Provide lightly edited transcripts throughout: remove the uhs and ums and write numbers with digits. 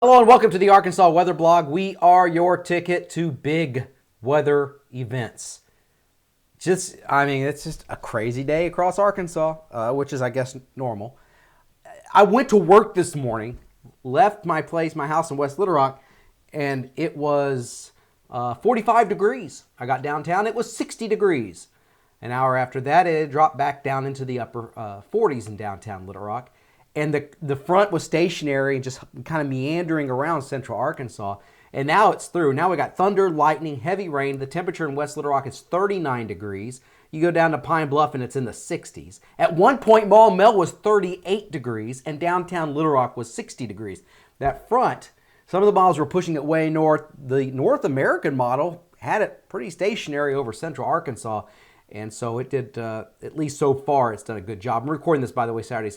Hello and welcome to the Arkansas Weather Blog. We are your ticket to big weather events. It's just a crazy day across Arkansas, which is, I guess, normal. I went to work this morning, left my house in West Little Rock, and it was 45 degrees. I got downtown, it was 60 degrees. An hour after that, it dropped back down into the upper 40s in downtown Little Rock. And the front was stationary and just kind of meandering around central Arkansas. And now it's through. Now we got thunder, lightning, heavy rain. The temperature in West Little Rock is 39 degrees. You go down to Pine Bluff and it's in the 60s. At one point, Maumelle was 38 degrees and downtown Little Rock was 60 degrees. That front, some of the models were pushing it way north. The North American model had it pretty stationary over central Arkansas. And so it did, at least so far, it's done a good job. I'm recording this, by the way, Saturday,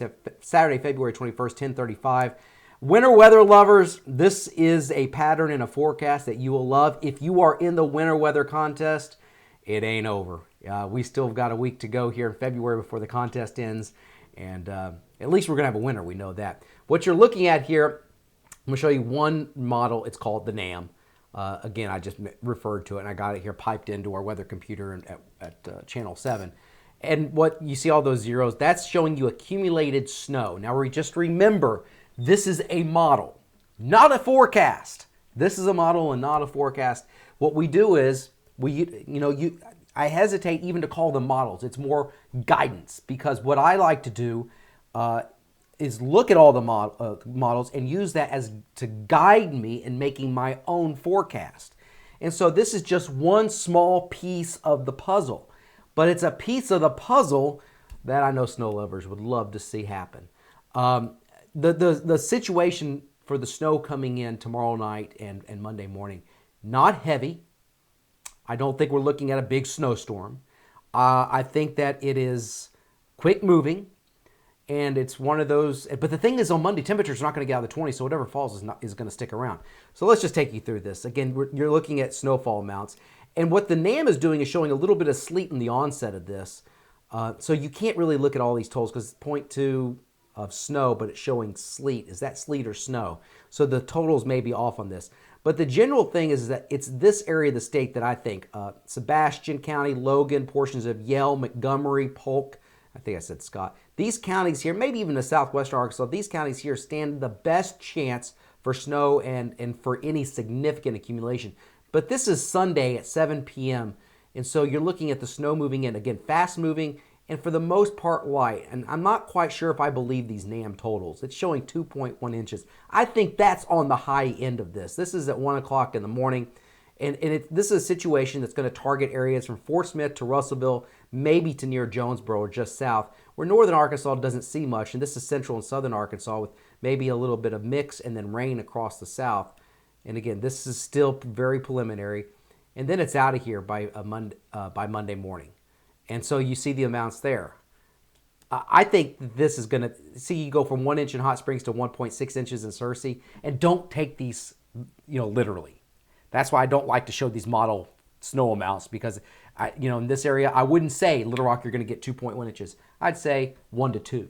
February 21st, 10:35. Winter weather lovers, this is a pattern and a forecast that you will love. If you are in the winter weather contest, it ain't over. We still have got a week to go here in February before the contest ends. And at least we're going to have a winter. We know that. What you're looking at here, I'm going to show you one model. It's called the NAM. Again, I just referred to it, and I got it here piped into our weather computer at channel 7. And what you see all those zeros, that's showing you accumulated snow. Now, just remember, this is a model, not a forecast. This is a model and not a forecast. What we do is, I hesitate even to call them models. It's more guidance, because what I like to do is look at all the models and use that as to guide me in making my own forecast. And so this is just one small piece of the puzzle, but it's a piece of the puzzle that I know snow lovers would love to see happen. The situation for the snow coming in tomorrow night and Monday morning, not heavy. I don't think we're looking at a big snowstorm. I think that it is quick moving. And it's one of those, but the thing is, on Monday, temperatures are not going to get out of the 20s, so whatever falls is going to stick around. So let's just take you through this. Again, you're looking at snowfall amounts. And what the NAM is doing is showing a little bit of sleet in the onset of this. So you can't really look at all these totals because it's 0.2 of snow, but it's showing sleet. Is that sleet or snow? So the totals may be off on this. But the general thing is that it's this area of the state that I think, Sebastian County, Logan, portions of Yale, Montgomery, Polk, I think I said Scott. These counties here, maybe even the southwestern Arkansas, these counties here stand the best chance for snow and for any significant accumulation. But this is Sunday at 7 p.m. And so you're looking at the snow moving in, again, fast moving, and for the most part light. And I'm not quite sure if I believe these NAM totals. It's showing 2.1 inches. I think that's on the high end of this. This is at 1 o'clock in the morning. And this is a situation that's going to target areas from Fort Smith to Russellville, maybe to near Jonesboro or just south, where northern Arkansas doesn't see much. And this is central and southern Arkansas with maybe a little bit of mix and then rain across the south. And again, this is still very preliminary. And then it's out of here by Monday morning. And so you see the amounts there. I think this is going to, see you go from 1 inch in Hot Springs to 1.6 inches in Searcy. And don't take these, literally. That's why I don't like to show these model snow amounts, because in this area, I wouldn't say Little Rock you're going to get 2.1 inches. I'd say 1 to 2,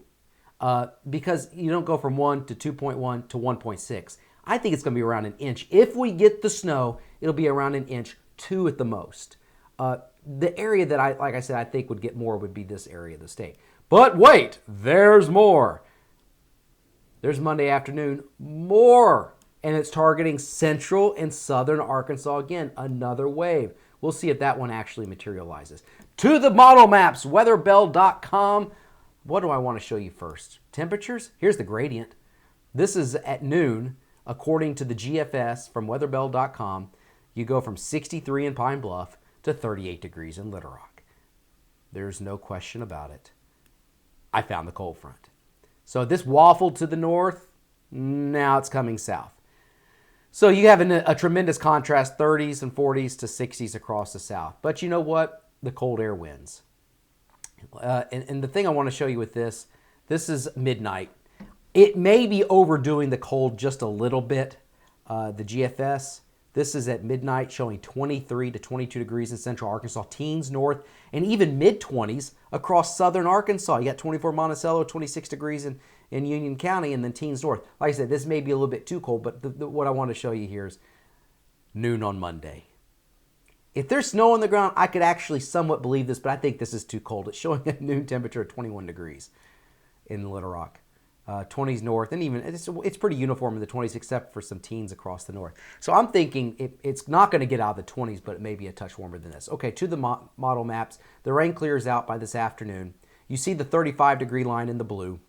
because you don't go from 1 to 2.1 to 1.6. I think it's going to be around an inch. If we get the snow, it'll be around an inch, 2 at the most. The area that I think would get more would be this area of the state. But wait, there's more. There's Monday afternoon, more. And it's targeting central and southern Arkansas again, another wave. We'll see if that one actually materializes. To the model maps, weatherbell.com. What do I want to show you first? Temperatures? Here's the gradient. This is at noon, according to the GFS from weatherbell.com. You go from 63 in Pine Bluff to 38 degrees in Little Rock. There's no question about it. I found the cold front. So this waffled to the north. Now it's coming south. So you have a tremendous contrast, 30s and 40s to 60s across the south. But you know what? The cold air wins. And the thing I want to show you with this is midnight. It may be overdoing the cold just a little bit, the GFS. This is at midnight showing 23 to 22 degrees in central Arkansas, teens north, and even mid-20s across southern Arkansas. You got 24 Monticello, 26 degrees in Union County and then teens north. Like I said, this may be a little bit too cold, but what I want to show you here is noon on Monday. If there's snow on the ground, I could actually somewhat believe this, but I think this is too cold. It's showing a noon temperature of 21 degrees in Little Rock. 20s north, and even it's pretty uniform in the 20s except for some teens across the north. So I'm thinking it's not going to get out of the 20s, but it may be a touch warmer than this. Okay, to the model maps. The rain clears out by this afternoon. You see the 35-degree line in the blue.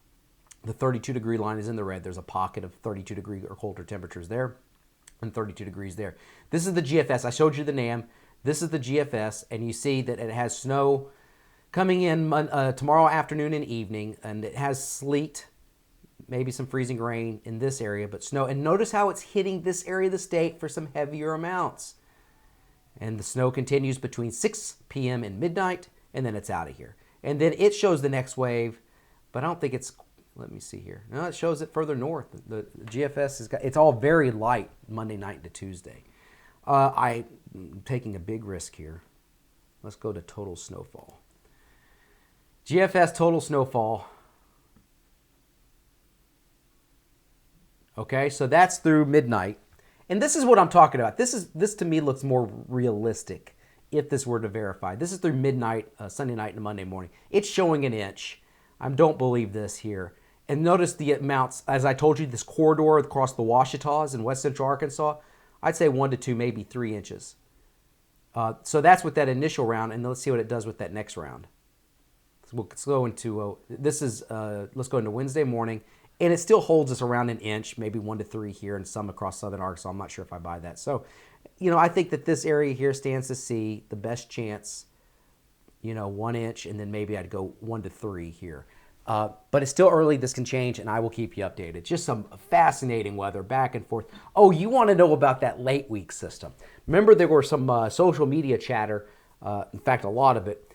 The 32-degree line is in the red. There's a pocket of 32-degree or colder temperatures there and 32 degrees there. This is the GFS. I showed you the NAM. This is the GFS, and you see that it has snow coming in tomorrow afternoon and evening, and it has sleet, maybe some freezing rain in this area, but snow. And notice how it's hitting this area of the state for some heavier amounts. And the snow continues between 6 p.m. and midnight, and then it's out of here. And then it shows the next wave, but I don't think it's, let me see here. No, it shows it further north. The GFS has got, it's all very light Monday night into Tuesday. I'm taking a big risk here. Let's go to total snowfall. GFS total snowfall. Okay, so that's through midnight. And this is what I'm talking about. This to me looks more realistic if this were to verify. This is through midnight, Sunday night and Monday morning. It's showing an inch. I don't believe this here. And notice the amounts, as I told you, this corridor across the Ouachitas in west central Arkansas, I'd say 1 to 2, maybe 3 inches. So that's with that initial round, and let's see what it does with that next round. So let's go into, let's go into Wednesday morning. And it still holds us around an inch, maybe 1 to 3 here, and some across southern Arkansas. I'm not sure if I buy that. So, I think that this area here stands to see the best chance, 1 inch, and then maybe I'd go 1 to 3 here. But it's still early. This can change, and I will keep you updated. Just some fascinating weather back and forth. Oh, you want to know about that late week system. Remember there were some social media chatter, in fact, a lot of it,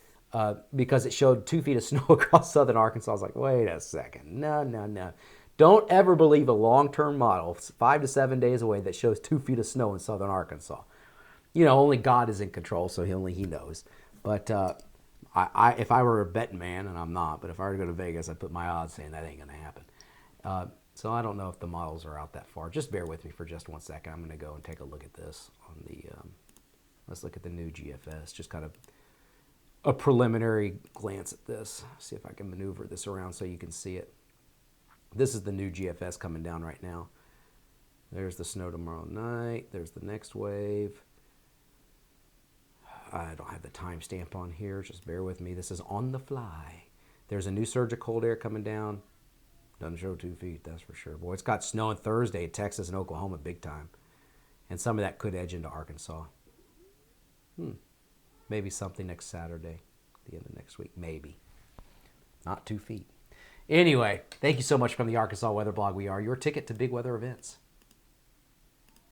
because it showed 2 feet of snow across southern Arkansas. I was like, wait a second. No. Don't ever believe a long-term model, 5 to 7 days away, that shows 2 feet of snow in southern Arkansas. Only God is in control, so only He knows. But if I were a betting man, and I'm not, but if I were to go to Vegas, I'd put my odds saying that ain't going to happen. So I don't know if the models are out that far. Just bear with me for just 1 second. I'm going to go and take a look at this on the, let's look at the new GFS, just kind of a preliminary glance at this. See if I can maneuver this around so you can see it. This is the new GFS coming down right now. There's the snow tomorrow night. There's the next wave. I don't have the timestamp on here. Just bear with me. This is on the fly. There's a new surge of cold air coming down. Doesn't show 2 feet, that's for sure. Boy, it's got snow on Thursday in Texas and Oklahoma big time. And some of that could edge into Arkansas. Maybe something next Saturday, the end of next week. Maybe. Not 2 feet. Anyway, thank you so much from the Arkansas Weather Blog. We are your ticket to big weather events.